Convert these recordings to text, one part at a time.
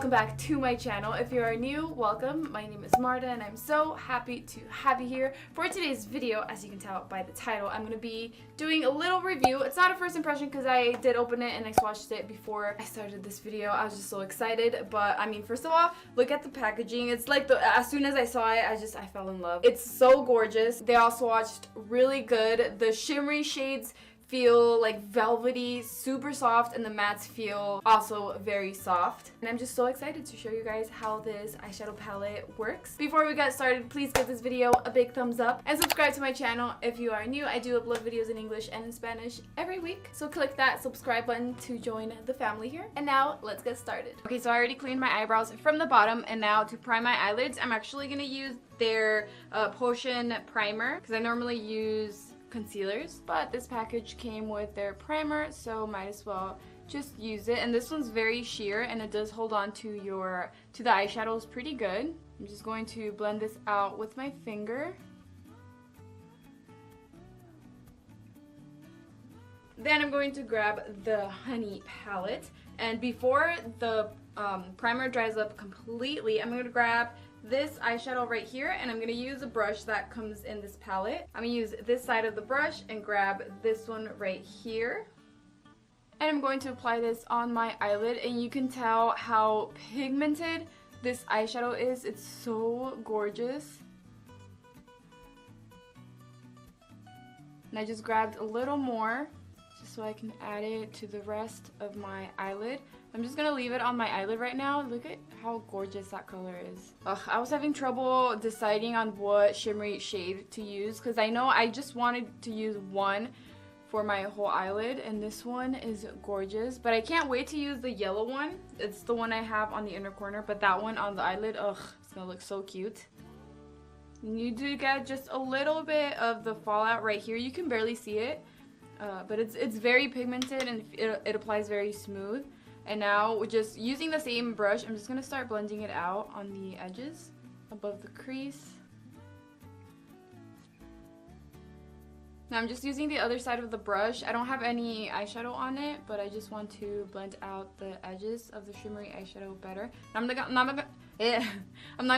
welcome back to my channel. If you are new, welcome. My name is Marta and I'm so happy to have you here. For today's video, as you can tell by the title, I'm going to be doing a little review. It's not a first impression because I did open it and I swatched it before I started this video. I was just so excited, but I mean, first of all, look at the packaging. It's like as soon as I saw it, I fell in love. It's so gorgeous. They all swatched really good. The shimmery shades feel like velvety, super soft, and the mattes feel also very soft. And I'm just so excited to show you guys how this eyeshadow palette works. Before we get started, please give this video a big thumbs up and subscribe to my channel if you are new. I do upload videos in English and in Spanish every week, so click that subscribe button to join the family here. And now let's get started. Okay, so I already cleaned my eyebrows from the bottom, and now to prime my eyelids, I'm actually gonna use their Potion primer because I normally use concealers, but this package came with their primer, so might as well just use it. And this one's very sheer and it does hold on to the eyeshadows pretty good. I'm just going to blend this out with my finger. Then I'm going to grab the Honey palette, and before the primer dries up completely, I'm going to grab this eyeshadow right here, and I'm going to use a brush that comes in this palette. I'm going to use this side of the brush and grab this one right here. And I'm going to apply this on my eyelid, and you can tell how pigmented this eyeshadow is. It's so gorgeous. And I just grabbed a little more just so I can add it to the rest of my eyelid. I'm just gonna leave it on my eyelid right now. Look at how gorgeous that color is. Ugh, I was having trouble deciding on what shimmery shade to use because I know I just wanted to use one for my whole eyelid, and this one is gorgeous. But I can't wait to use the yellow one. It's the one I have on the inner corner, but that one on the eyelid, ugh, it's gonna look so cute. And you do get just a little bit of the fallout right here. You can barely see it, but it's very pigmented and it applies very smooth. And now, just using the same brush, I'm just going to start blending it out on the edges above the crease. Now I'm just using the other side of the brush. I don't have any eyeshadow on it, but I just want to blend out the edges of the shimmery eyeshadow better. I'm not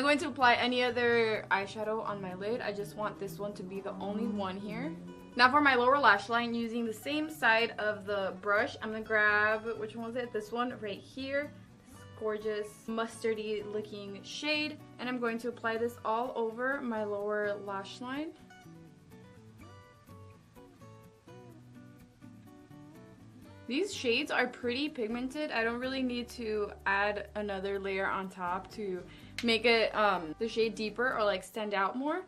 going to apply any other eyeshadow on my lid. I just want this one to be the only one here. Now for my lower lash line, using the same side of the brush, I'm going to grab, which one was it? This one right here. This gorgeous mustardy looking shade. And I'm going to apply this all over my lower lash line. These shades are pretty pigmented. I don't really need to add another layer on top to make it the shade deeper or like stand out more.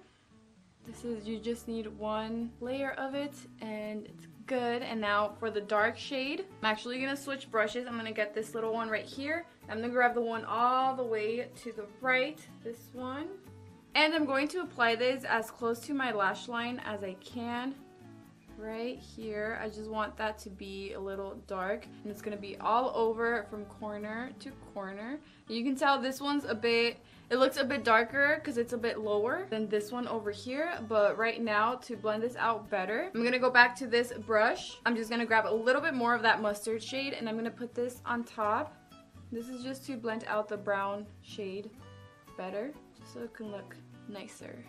You just need one layer of it and it's good. And now for the dark shade, I'm actually going to switch brushes. I'm going to get this little one right here. I'm going to grab the one all the way to the right, this one. And I'm going to apply this as close to my lash line as I can. Right here. I just want that to be a little dark, and it's going to be all over from corner to corner. You can tell this one's it looks a bit darker because it's a bit lower than this one over here, but right now, to blend this out better, I'm going to go back to this brush. I'm just going to grab a little bit more of that mustard shade, and I'm going to put this on top. This is just to blend out the brown shade better, just so it can look nicer.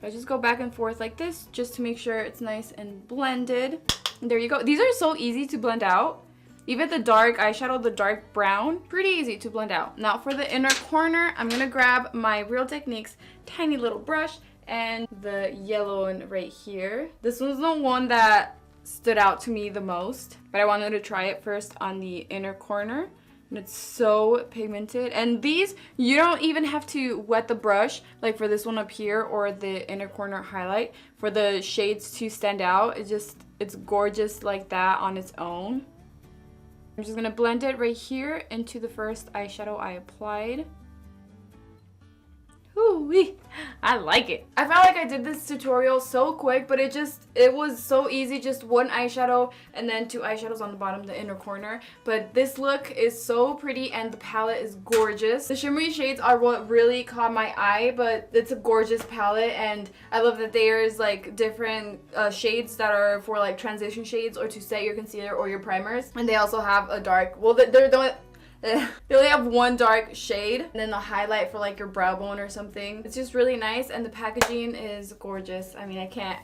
I just go back and forth like this just to make sure it's nice and blended. And there you go. These are so easy to blend out. Even the dark eyeshadow, the dark brown, pretty easy to blend out. Now for the inner corner, I'm going to grab my Real Techniques tiny little brush and the yellow one right here. This was the one that stood out to me the most, but I wanted to try it first on the inner corner. And it's so pigmented, and these, you don't even have to wet the brush like for this one up here or the inner corner highlight for the shades to stand out. It's gorgeous like that on its own. I'm just gonna blend it right here into the first eyeshadow I applied. Ooh-wee. I like it. I felt like I did this tutorial so quick, but it was so easy. Just one eyeshadow and then two eyeshadows on the bottom, the inner corner. But this look is so pretty and the palette is gorgeous. The shimmery shades are what really caught my eye, but it's a gorgeous palette, and I love that there's like different shades that are for like transition shades or to set your concealer or your primers. And they also have a dark, well, they're They only have one dark shade and then the highlight for like your brow bone or something. It's just really nice and the packaging is gorgeous. I mean, I can't.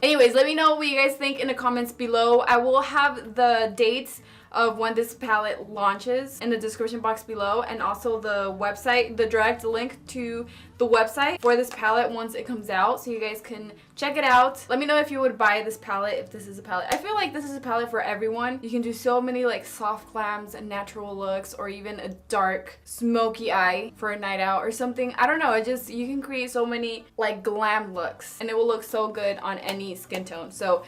Anyways, let me know what you guys think in the comments below. I will have the dates of when this palette launches in the description box below, and also the website, the direct link to the website for this palette once it comes out, so you guys can check it out. Let me know if you would buy this palette, if this is a palette. I feel like this is a palette for everyone. You can do so many like soft glams and natural looks, or even a dark smoky eye for a night out or something. I don't know, it just, you can create so many like glam looks and it will look so good on any skin tone. So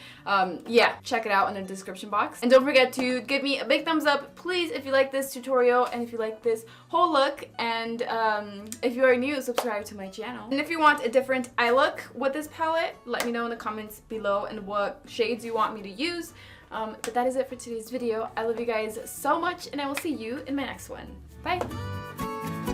yeah, check it out in the description box. And don't forget to give me a big thumbs up, please, if you like this tutorial and if you like this whole look. And if you are new, subscribe to my channel. And if you want a different eye look with this palette, let me know in the comments below and what shades you want me to use. But that is it for today's video. I love you guys so much and I will see you in my next one. Bye!